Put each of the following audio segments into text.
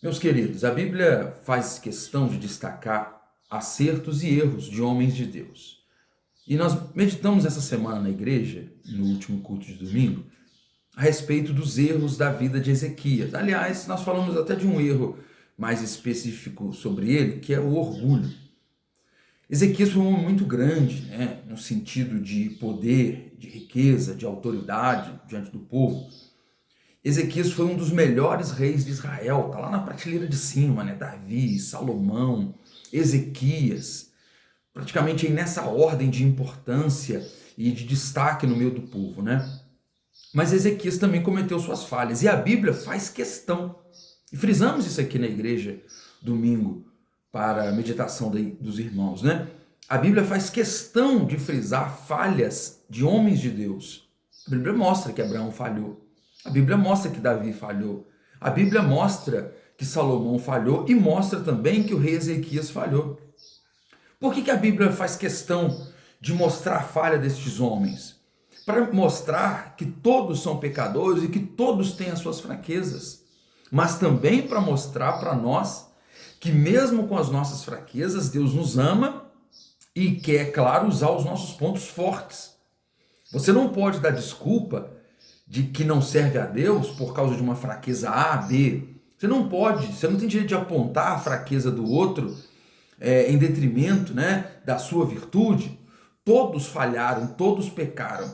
Meus queridos, a Bíblia faz questão de destacar acertos e erros de homens de Deus. E nós meditamos essa semana na igreja, no último culto de domingo, a respeito dos erros da vida de Ezequias. Aliás, nós falamos até de um erro mais específico sobre ele, que é o orgulho. Ezequias foi um homem muito grande, no sentido de poder, de riqueza, de autoridade diante do povo. Ezequias foi um dos melhores reis de Israel, está lá na prateleira de cima, Davi, Salomão, Ezequias, praticamente aí nessa ordem de importância e de destaque no meio do povo, Mas Ezequias também cometeu suas falhas, e a Bíblia faz questão, e frisamos isso aqui na igreja domingo, para a meditação dos irmãos, A Bíblia faz questão de frisar falhas de homens de Deus. A Bíblia mostra que Abraão falhou. A Bíblia mostra que Davi falhou. A Bíblia mostra que Salomão falhou e mostra também que o rei Ezequias falhou. Por que a Bíblia faz questão de mostrar a falha destes homens? Para mostrar que todos são pecadores e que todos têm as suas fraquezas. Mas também para mostrar para nós que mesmo com as nossas fraquezas, Deus nos ama e quer, claro, usar os nossos pontos fortes. Você não pode dar desculpa de que não serve a Deus por causa de uma fraqueza A, B. Você não tem direito de apontar a fraqueza do outro em detrimento da sua virtude. Todos falharam, todos pecaram,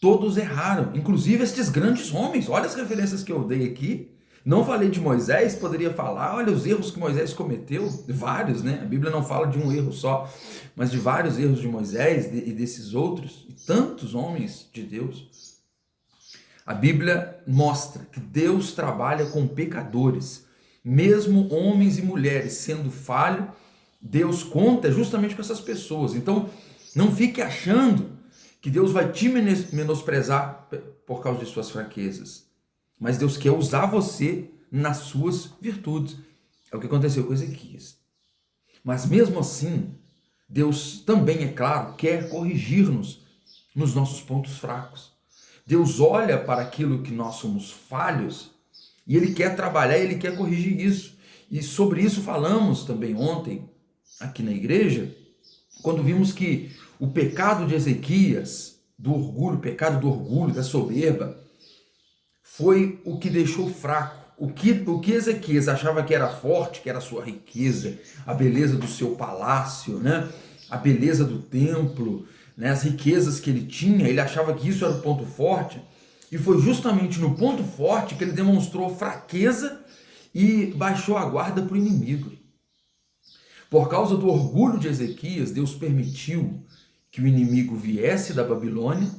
todos erraram, inclusive estes grandes homens. Olha as referências que eu dei aqui. Não falei de Moisés, poderia falar, olha os erros que Moisés cometeu, vários, A Bíblia não fala de um erro só, mas de vários erros de Moisés e desses outros, e tantos homens de Deus. A Bíblia mostra que Deus trabalha com pecadores, mesmo homens e mulheres sendo falhos, Deus conta justamente com essas pessoas. Então, não fique achando que Deus vai te menosprezar por causa de suas fraquezas, mas Deus quer usar você nas suas virtudes. É o que aconteceu com Ezequias. Mas mesmo assim, Deus também, é claro, quer corrigir-nos nos nossos pontos fracos. Deus olha para aquilo que nós somos falhos e Ele quer trabalhar, Ele quer corrigir isso. E sobre isso falamos também ontem aqui na igreja, quando vimos que o pecado de Ezequias, do orgulho, o pecado do orgulho, da soberba, foi o que deixou fraco. O que Ezequias achava que era forte, que era a sua riqueza, a beleza do seu palácio, a beleza do templo, as riquezas que ele tinha, ele achava que isso era o ponto forte, e foi justamente no ponto forte que ele demonstrou fraqueza e baixou a guarda para o inimigo. Por causa do orgulho de Ezequias, Deus permitiu que o inimigo viesse da Babilônia,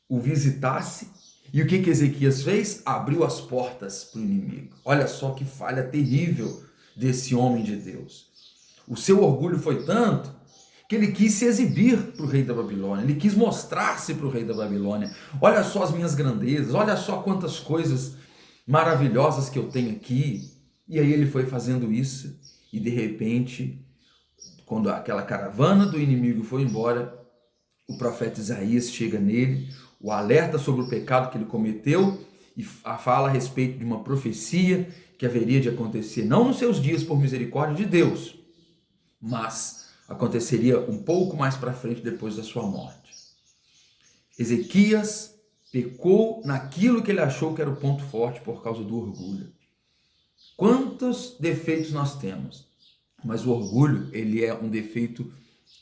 o visitasse, e o que Ezequias fez? Abriu as portas para o inimigo. Olha só que falha terrível desse homem de Deus. O seu orgulho foi tanto que ele quis se exibir para o rei da Babilônia, ele quis mostrar-se para o rei da Babilônia. Olha só as minhas grandezas, olha só quantas coisas maravilhosas que eu tenho aqui. E aí ele foi fazendo isso, e de repente, quando aquela caravana do inimigo foi embora, o profeta Isaías chega nele, o alerta sobre o pecado que ele cometeu e fala a respeito de uma profecia que haveria de acontecer, não nos seus dias por misericórdia de Deus, mas aconteceria um pouco mais para frente, depois da sua morte. Ezequias pecou naquilo que ele achou que era o ponto forte por causa do orgulho. Quantos defeitos nós temos? Mas o orgulho, ele é um defeito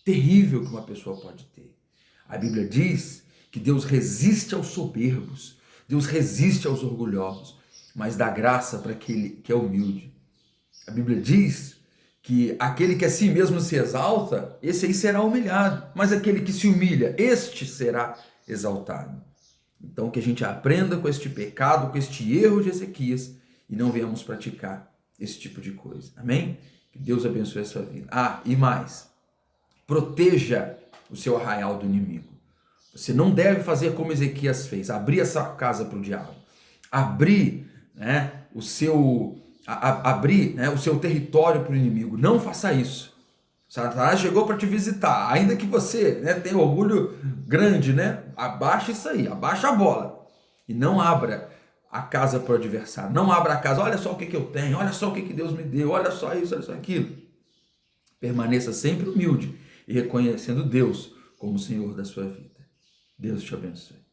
terrível que uma pessoa pode ter. A Bíblia diz que Deus resiste aos soberbos, Deus resiste aos orgulhosos, mas dá graça para aquele que é humilde. A Bíblia diz que aquele que a si mesmo se exalta, esse aí será humilhado, mas aquele que se humilha, este será exaltado. Então que a gente aprenda com este pecado, com este erro de Ezequias, e não venhamos praticar esse tipo de coisa. Amém? Que Deus abençoe a sua vida. E mais, proteja o seu arraial do inimigo. Você não deve fazer como Ezequias fez, abrir essa casa para o diabo, abrir o seu território para o inimigo. Não faça isso. Satanás chegou para te visitar, ainda que você tenha orgulho grande, abaixa isso aí, abaixa a bola e não abra a casa para o adversário. Não abra a casa, olha só o que eu tenho, olha só o que Deus me deu, olha só isso, olha só aquilo. Permaneça sempre humilde e reconhecendo Deus como o Senhor da sua vida. Deus te abençoe.